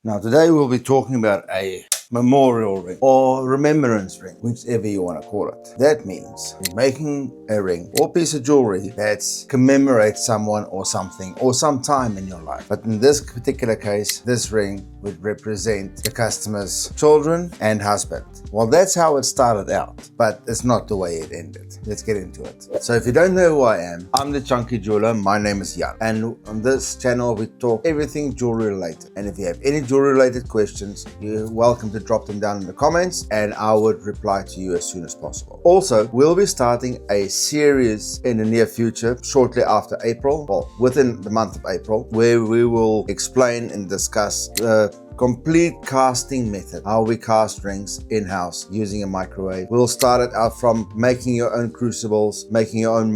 Now today we'll be talking about a memorial ring or remembrance ring, whichever you want to call it. That means you're making a ring or piece of jewelry that commemorates someone or something or some time in your life. But in this particular case, this ring would represent the customer's children and husband. Well, that's how it started out, but it's not the way it ended. Let's get into it. So if you don't know who I am, I'm the Chunky Jeweler. My name is Jan. And on this channel, we talk everything jewelry related. And if you have any jewelry related questions, you're welcome to drop them down in the comments and I would reply to you as soon as possible. Also, we'll be starting a series in the near future, shortly after April, well, within the month of April, where we will explain and discuss the complete casting method, how we cast rings in-house using a microwave. We'll start it out from making your own crucibles, making your own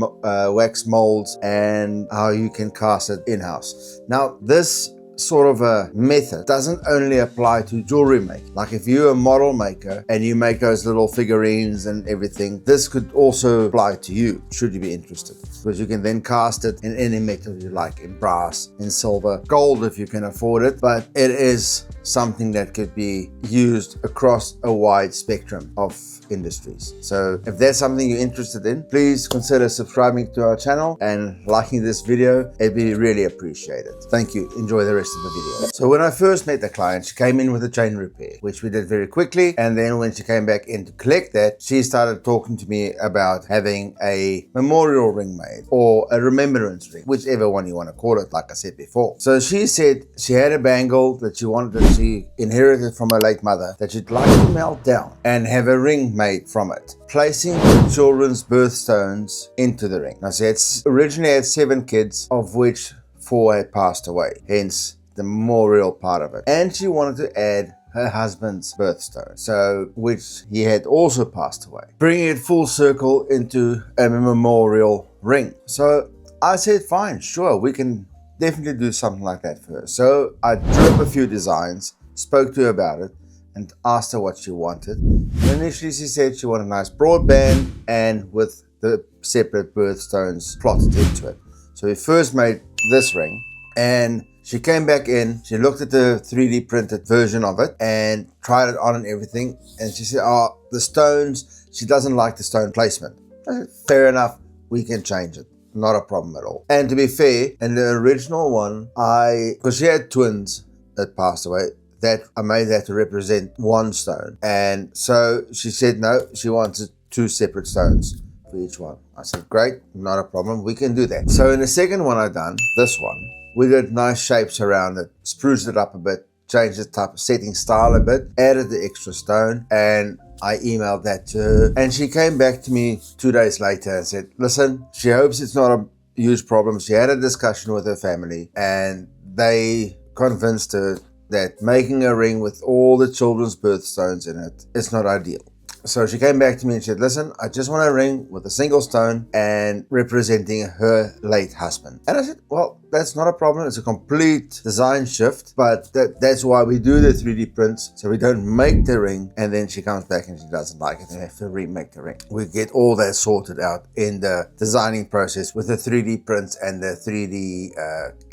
wax molds, and how you can cast it in-house. Now, this sort of a method doesn't only apply to jewelry making. Like if you're a model maker and you make those little figurines and everything, this could also apply to you, should you be interested, because you can then cast it in any metal you like, in brass, in silver, gold if you can afford it, but it is something that could be used across a wide spectrum of industries. So if that's something you're interested in, please consider subscribing to our channel and liking this video. It'd be really appreciated. Thank you. Enjoy the rest of the video. So when I first met the client, she came in with a chain repair, which we did very quickly. And then when she came back in to collect that, she started talking to me about having a memorial ring made or a remembrance ring, whichever one you want to call it, like I said before. So she said she had a bangle that she inherited from her late mother that she'd like to melt down and have a ring made from it, placing the children's birthstones into the ring. Now she originally had 7 kids, of which 4 had passed away, hence the memorial part of it. And she wanted to add her husband's birthstone, so which he had also passed away, bringing it full circle into a memorial ring. So I said, fine, sure, we can definitely do something like that first. So I drew up a few designs, spoke to her about it, and asked her what she wanted. And initially she said she wanted a nice broad band and with the separate birthstones plotted into it. So we first made this ring, and she came back in, she looked at the 3D printed version of it and tried it on and everything. And she said, oh, the stones, she doesn't like the stone placement. I said, fair enough, we can change it. Not a problem at all. And to be fair, in the original one, because she had twins that passed away, that I made that to represent one stone. And so she said, no, she wanted 2 separate stones for each one. I said, great, not a problem, we can do that. So in the second one I done, this one, we did nice shapes around it, spruced it up a bit, changed the type of setting style a bit, added the extra stone, and I emailed that to her. And she came back to me 2 days later and said, listen, she hopes it's not a huge problem. She had a discussion with her family and they convinced her that making a ring with all the children's birthstones in it is not ideal. So she came back to me and said, listen, I just want a ring with a single stone and representing her late husband. And I said, well, that's not a problem. It's a complete design shift, but that's why we do the 3D prints. So we don't make the ring and then she comes back and she doesn't like it and we have to remake the ring. We get all that sorted out in the designing process with the 3D prints and the 3D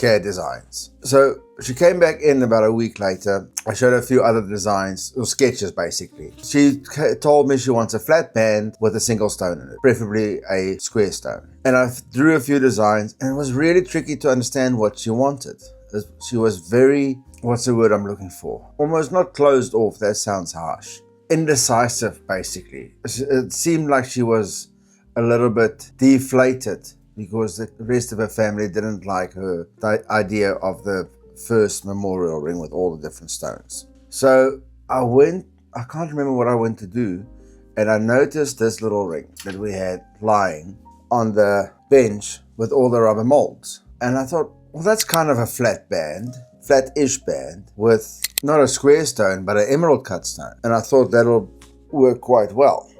C.A.D designs. So she came back in about a week later. I showed her a few other designs, or sketches basically. She told me she wants a flat band with a single stone in it, preferably a square stone. And I drew a few designs and it was really tricky to understand what she wanted. She was very, what's the word I'm looking for? Almost not closed off, that sounds harsh. Indecisive basically. It seemed like she was a little bit deflated because the rest of her family didn't like her idea of the first memorial ring with all the different stones. So I can't remember what I went to do, and I noticed this little ring that we had lying on the bench with all the rubber molds. And I thought, well, that's kind of a flat-ish band with not a square stone, but an emerald cut stone. And I thought that'll work quite well.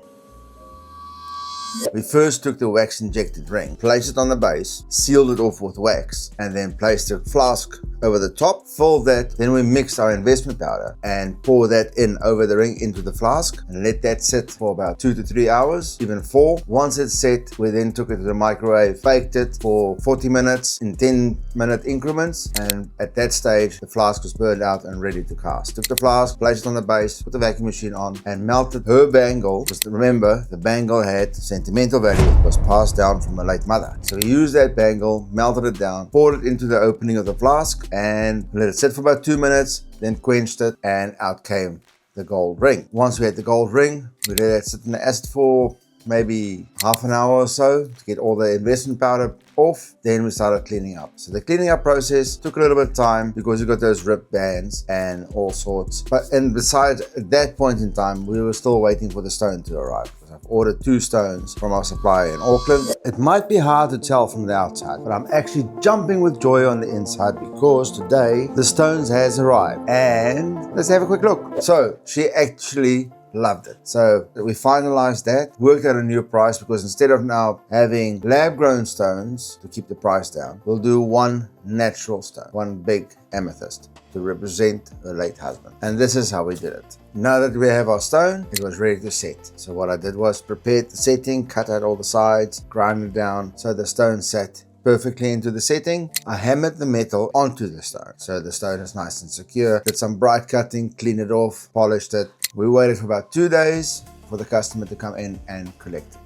We first took the wax injected ring, placed it on the base, sealed it off with wax, and then placed a flask over the top, fill that, then we mix our investment powder and pour that in over the ring into the flask and let that sit for about 2 to 3 hours, even 4. Once it's set, we then took it to the microwave, baked it for 40 minutes in 10-minute increments, and at that stage the flask was burned out and ready to cast. Took the flask, placed it on the base, put the vacuum machine on, and melted her bangle, because remember, the bangle had sentimental value. It was passed down from a late mother. So we used that bangle, melted it down, poured it into the opening of the flask, and let it sit for about 2 minutes, then quenched it, and out came the gold ring. Once we had the gold ring, we let it sit in the acid for maybe half an hour or so to get all the investment powder off. Then we started cleaning up. So the cleaning up process took a little bit of time because you got those ripped bands and all sorts. And besides, at that point in time, we were still waiting for the stone to arrive. I've ordered 2 stones from our supplier in Auckland. It might be hard to tell from the outside, but I'm actually jumping with joy on the inside because today the stones has arrived. And let's have a quick look. So she actually loved it. So we finalized that, worked out a new price, because instead of now having lab-grown stones to keep the price down, we'll do one natural stone, one big amethyst to represent her late husband. And this is how we did it. Now that we have our stone, it was ready to set. So what I did was prepare the setting, cut out all the sides, grind it down so the stone sat perfectly into the setting. I hammered the metal onto the stone so the stone is nice and secure. Did some bright cutting, cleaned it off, polished it. We waited for about 2 days for the customer to come in and collect it.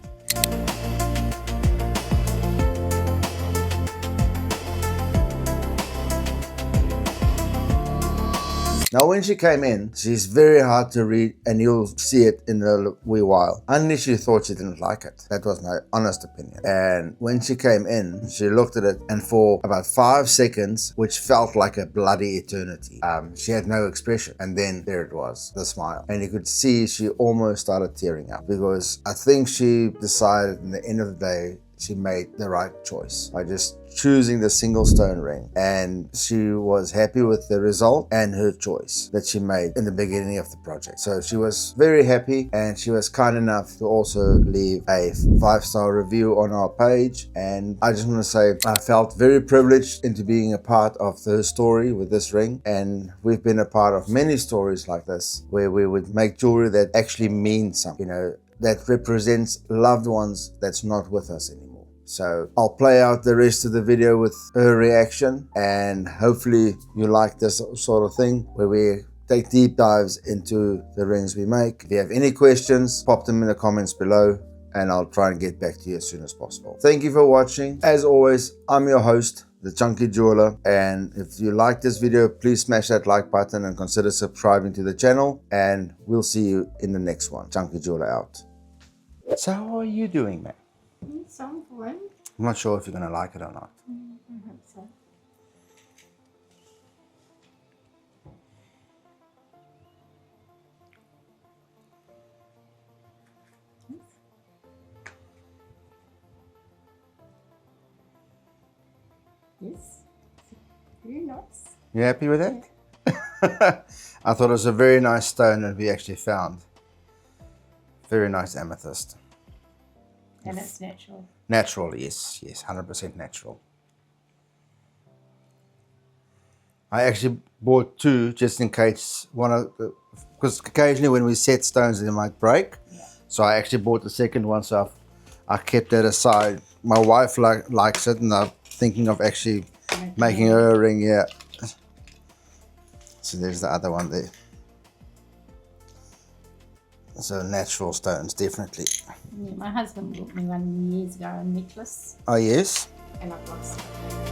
Now when she came in, she's very hard to read and you'll see it in a wee while. I initially thought she didn't like it. That was my honest opinion. And when she came in, she looked at it and for about 5 seconds, which felt like a bloody eternity, she had no expression. And then there it was, the smile. And you could see she almost started tearing up because I think she decided in the end of the day, she made the right choice by just choosing the single stone ring, and she was happy with the result and her choice that she made in the beginning of the project. So she was very happy, and she was kind enough to also leave a 5-star review on our page. And I just want to say I felt very privileged into being a part of her story with this ring, and we've been a part of many stories like this where we would make jewelry that actually means something, that represents loved ones that's not with us anymore. So I'll play out the rest of the video with her reaction, and hopefully you like this sort of thing where we take deep dives into the rings we make. If you have any questions, pop them in the comments below and I'll try and get back to you as soon as possible. Thank you for watching. As always, I'm your host, the Chunky Jeweler, and if you like this video, please smash that like button and consider subscribing to the channel, and we'll see you in the next one. Chunky Jeweler out. So how are you doing, man? Some fun. I'm not sure if you're going to like it or not. I hope so. Yes. Very nice. You happy with that? Yeah. I thought it was a very nice stone that we actually found. Very nice amethyst. And it's natural. Natural, yes, 100% natural. I actually bought 2 just in case because occasionally when we set stones they might break. Yeah. So I actually bought the second one, so I kept that aside. My wife likes it, and I'm thinking of actually making her a ring. Yeah. So there's the other one there. So natural stones, definitely. Yeah, my husband bought me one years ago, a necklace. Oh yes? And I've lost it.